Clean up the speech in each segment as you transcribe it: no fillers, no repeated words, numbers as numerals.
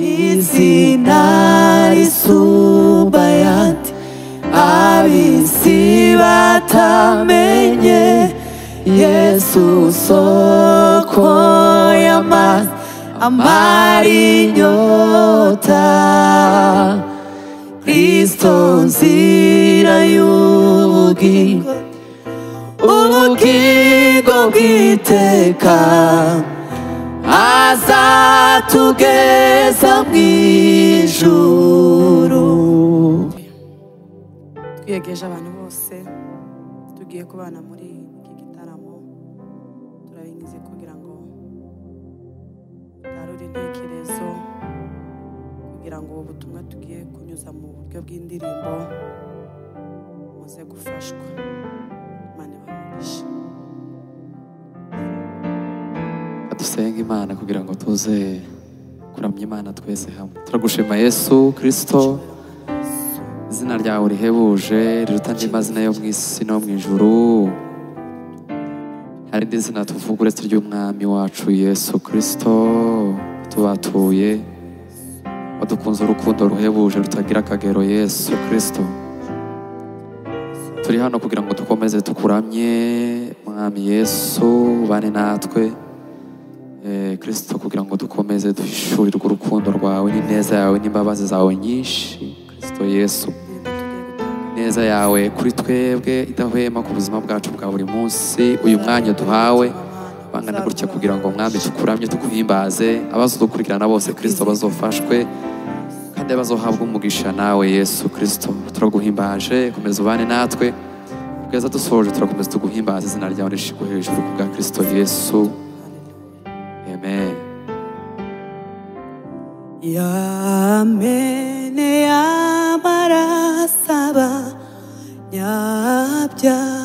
izina risumba ayandi ab'isi batamenye, Yesu soko y'amazi amara inyota, Kristo nzira y'ubugingo, ubugingo bw'iteka, azatugeza mw'ijuru. Twiyegeje abantu bose tugiye kubana muri iki gitaramo, turabingize kugira ngo tarure intekerezo, kugira ngo ubutumwa tugiye kunyuza mu buryo bw'indirimbo muze gufashwa. Imana ibahe. Dusenga Imana kugira ngo tuze kuramya Imana twese hamwe. Turagushima Yesu Kristo, izina ryawe rihebuje riruta andi mazina yo mw'isi no mw'ijuru. Hari indi zina tuvuga uretse ry'umwami wacu Yesu Kristo tubatuye, wadukunze urukundo ruhebuje rutagira akagero. Yesu Kristo, turi hano kugira ngo dukomeze tukuramye mwami Yesu, bane natwe Kristo, kugira ngo dukomeze duhishurirwe urukundo rwawe n'ineza yawe n'imbabazi zawe nyinshi. Kristo Yesu, neza yawe kuri twebwe idahwema ku buzima bwacu bwa buri munsi. Uyu mwanya duhawe bangana gutya kugira ngo mwami tukuramye tuguhimbaze, abazodukurikirana bose Kristo bazofashwe kandi bazohabwa umugisha nawe. Yesu Kristo, turaguhimbaje, komeza ubane natwe kugeza dusoje. Turakomeza tuguhimbaze, izina ryawe rishigwe hejuru ku bwa Kristo Yesu. Amen. Yamene yamarasaba nyabyaha,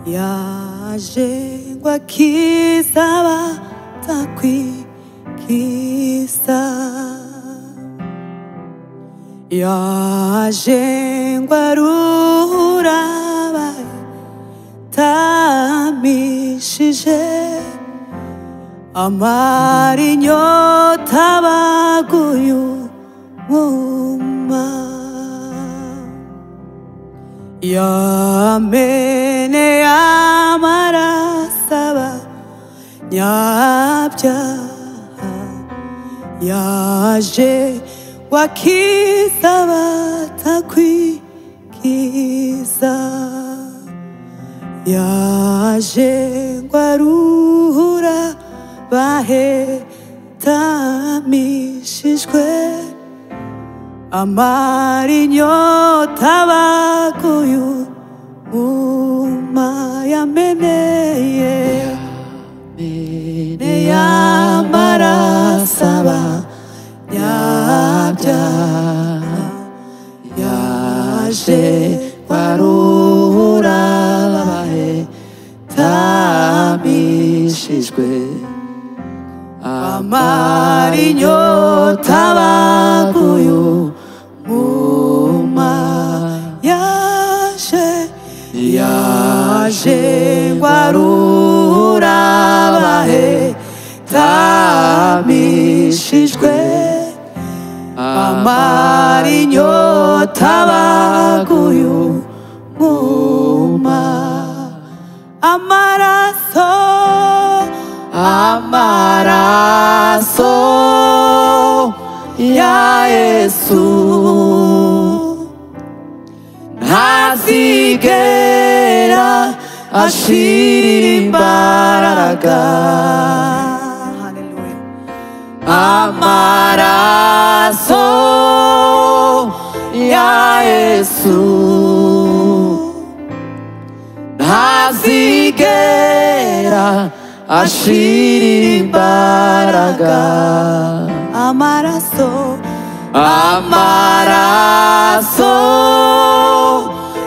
yaje ngo akize abatakwikiza, yaje ngo aruhure abatamishije, amara inyota baguye umwuma. Yamene yamarasaba nyabyaha, yaje ngo akize abatakwikiza, yaje ngo aruhure bahetamishijwe, amara inyota baguye umwuma. Yameneye yamarasaba nyabyaha, yaje aruhure abatamishijwe, amara inyota baguye umwuma. Yaje ngo aruhure abatamishijwe, amara inyota baguye umwuma. Amaraso ya Yesu ntazigera ashira imbaraga. Amaraso ya Yesu ntazigera ashira imbaraga. Amaraso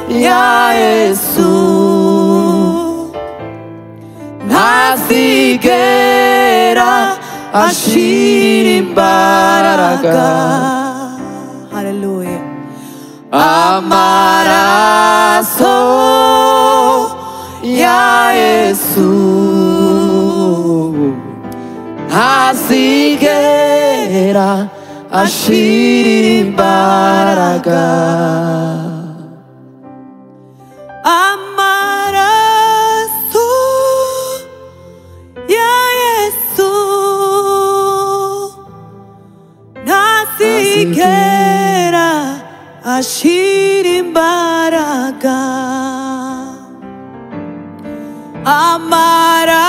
ya Yesu ntazigera ashira imbaraga. Hallelujah. Amaraso ya Yesu ntazigera yera ashirira imbaraga. Amaraso ya Yesu ntazigera ashira imbaraga. Amaraso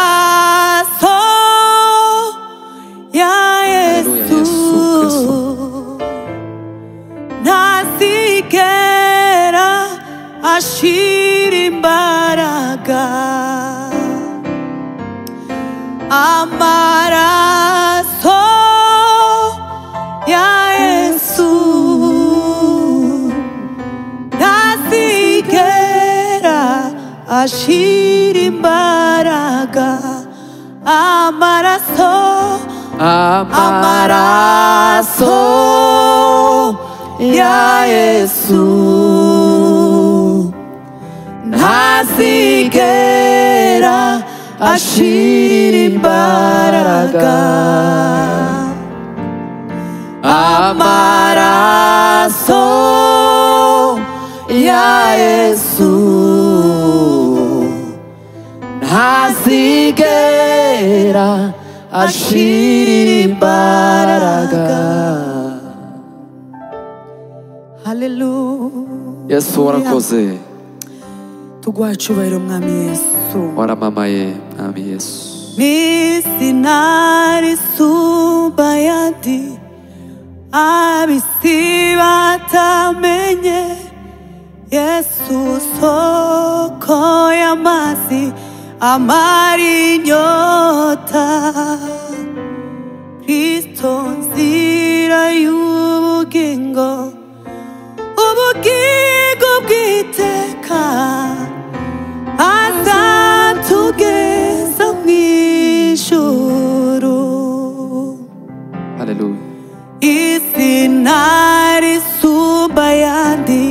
ya Yesu ntazigera ashira imbaraga. Amaraso ya Yesu ntazigera ashira imbaraga. Amaraso, amaraso ya Yesu ntazigera ashira imbaraga. Amaraso ya Yesu ntazigera ashira imbaraga. Hallelujah. Yesu warakoze, tuguha icyubahiro mwami Yesu. waramamaye mwami Yesu. N'izina risumba ayandi ab'isi batamenye, Yesu soko y'amazi amara inyota, Kristo nzira y'ubugingo, ubugingo bw'iteka, azatugeza mw'ijuru. Haleluya. Izina risumba ayandi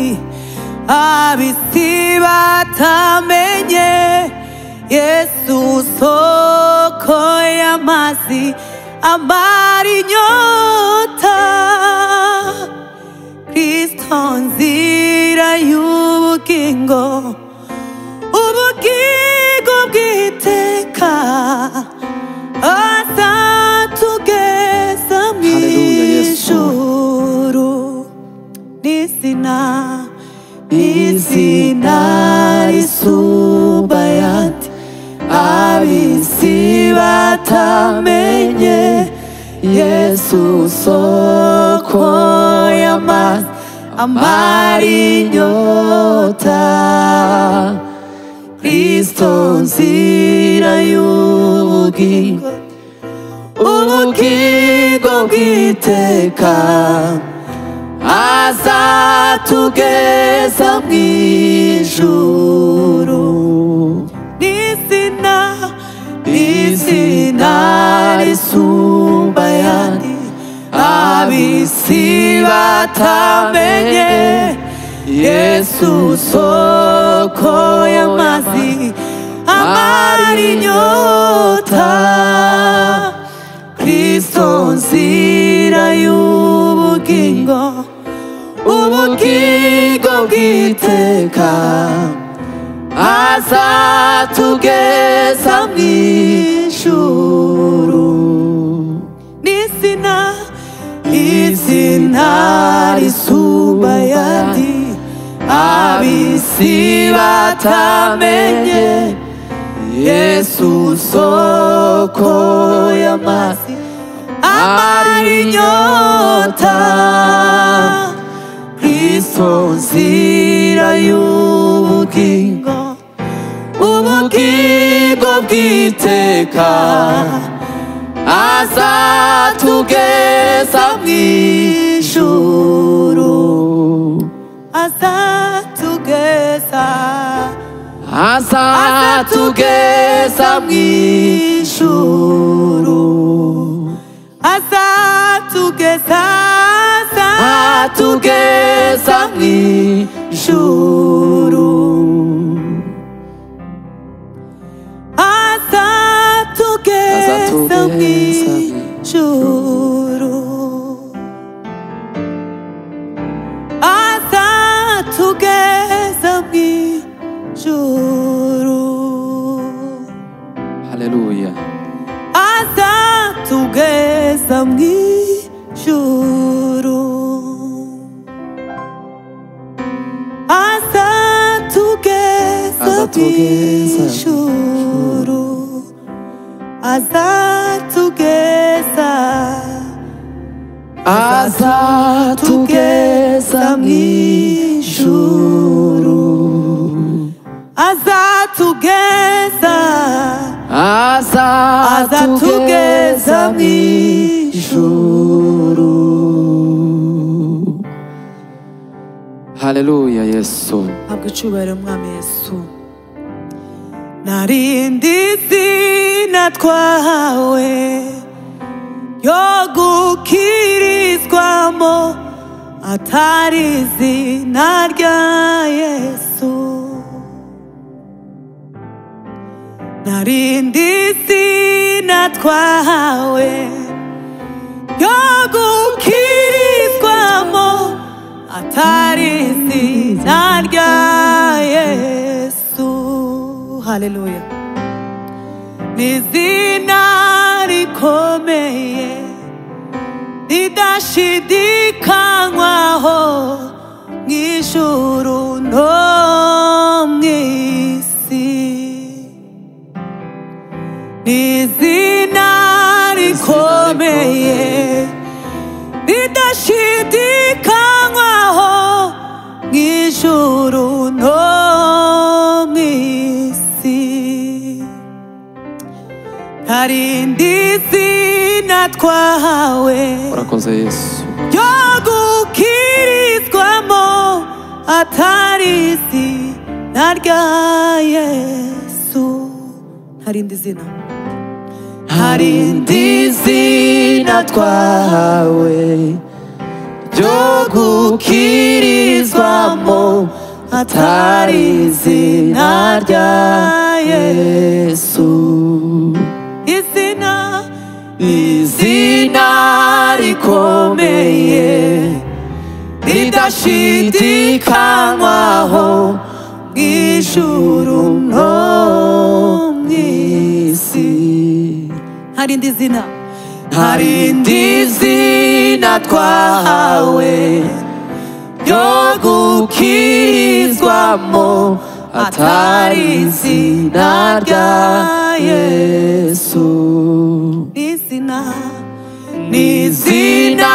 ab'isi batamenye, Yesu soko y'amazi amara inyota, Kristo nzira y'ubugingo, ubugingo bw'iteka, azatugeza mw'ijuru. N'izina risumba ayandi ab'isi batamenye, Yesu soko y'amazi amara inyota, Kristo nzira y'ubugingo, ubugingo bw'iteka, azatugeza mw'ijuru. N'izina risumba ayandi ab'isi batamenye, Yesu soko y'amazi amara inyota, Kristo nzira y'ubugingo, ubugingo bw'iteka, azatugeza mw'ijuru. N'izina risumba ayandi ab'isi batamenye, Yesu soko y'amazi amara inyota, Kristo nzira y'ubugingo, ubugingo bw'iteka, azatugeza mw'ijuru. Azatugeza mw'ijuru. Azatugeza mw'ijuru. Azatugeza mw'ijuru. mw'ijuru azatugeza mw'ijuru azatugeza mw'ijuru azatugeza mw'ijuru. Haleluya Yesu. Habwa icyubahiro mwami Yesu. Narindi zina twahawe yo gukirizwamo atari izina rya Yesu. Narindi zina twahawe yo gukirizwamo atari izina rya Yesu. Haleluya. N'izina rikomeye ridashidikanywaho mw'ijuru no mw'isi. N'izina rikomeye ridashidikanywaho mw'ijuru no mw'isi. Narindi zina twahawe urakoze Yesu yo gukirizwamo atari izina rya Yesu. Harindi zina, harindi zina twahawe ryo gukirizwamo atari izina rya Yesu. Izina rikomeye ridashidikanywaho mw'ijuru no mw'isi. harindi zina, harindi zina twahawe ryo gukirizwamo atari izina rya Yesu. N'izina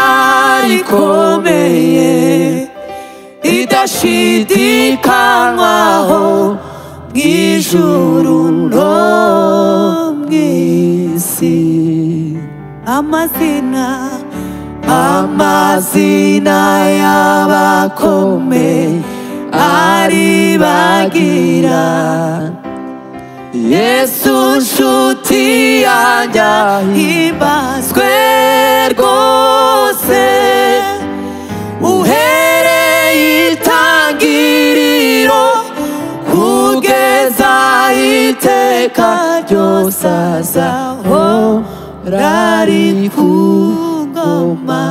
rikomeye ridashidikanywaho mw'ijuru no mw'isi. Amazina y'abakomeye aribagira Yesu nshuti yanjye ahimbazwe rwose. Uhereye itangiriro kugeza iteka ryose azahora ari ku ngoma.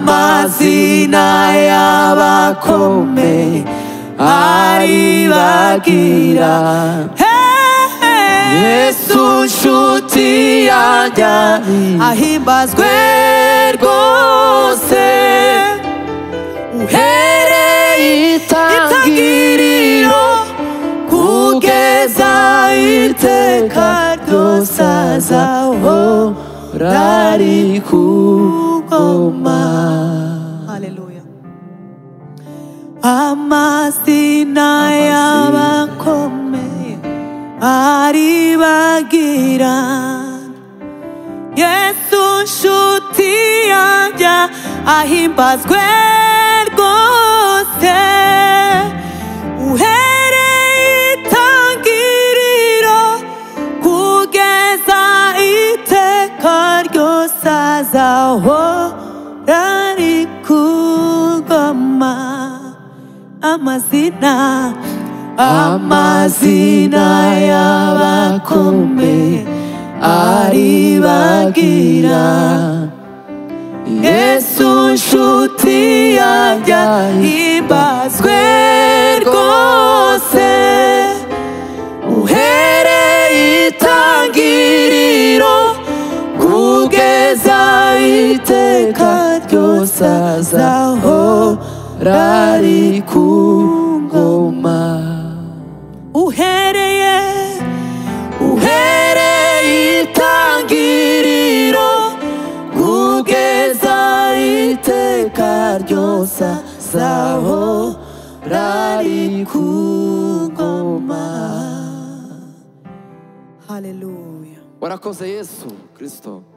Amazina y'abakomeye aribagira Yesu nshuti yanjye ahimbazwe rwose. Uhereye itangiriro kugeza iteka ryose azahora ari ku ngoma. Haleluya. Amazina y'abakomeye aribagira Yesu nshuti yanjye ahimbazwe rwose. Uhereye itangiriro kugeza iteka ryose azahora ari ku ngoma. Amazina y'abakomeye aribagira Yesu nshuti yanjye ahimbazwe rwose. Uhereye itangiriro ryose zahora ari ku ngoma. uhereye itangiriro kugeza iteka ryose zahora ari ku ngoma. haleluya. warakoze Yesu Kristo.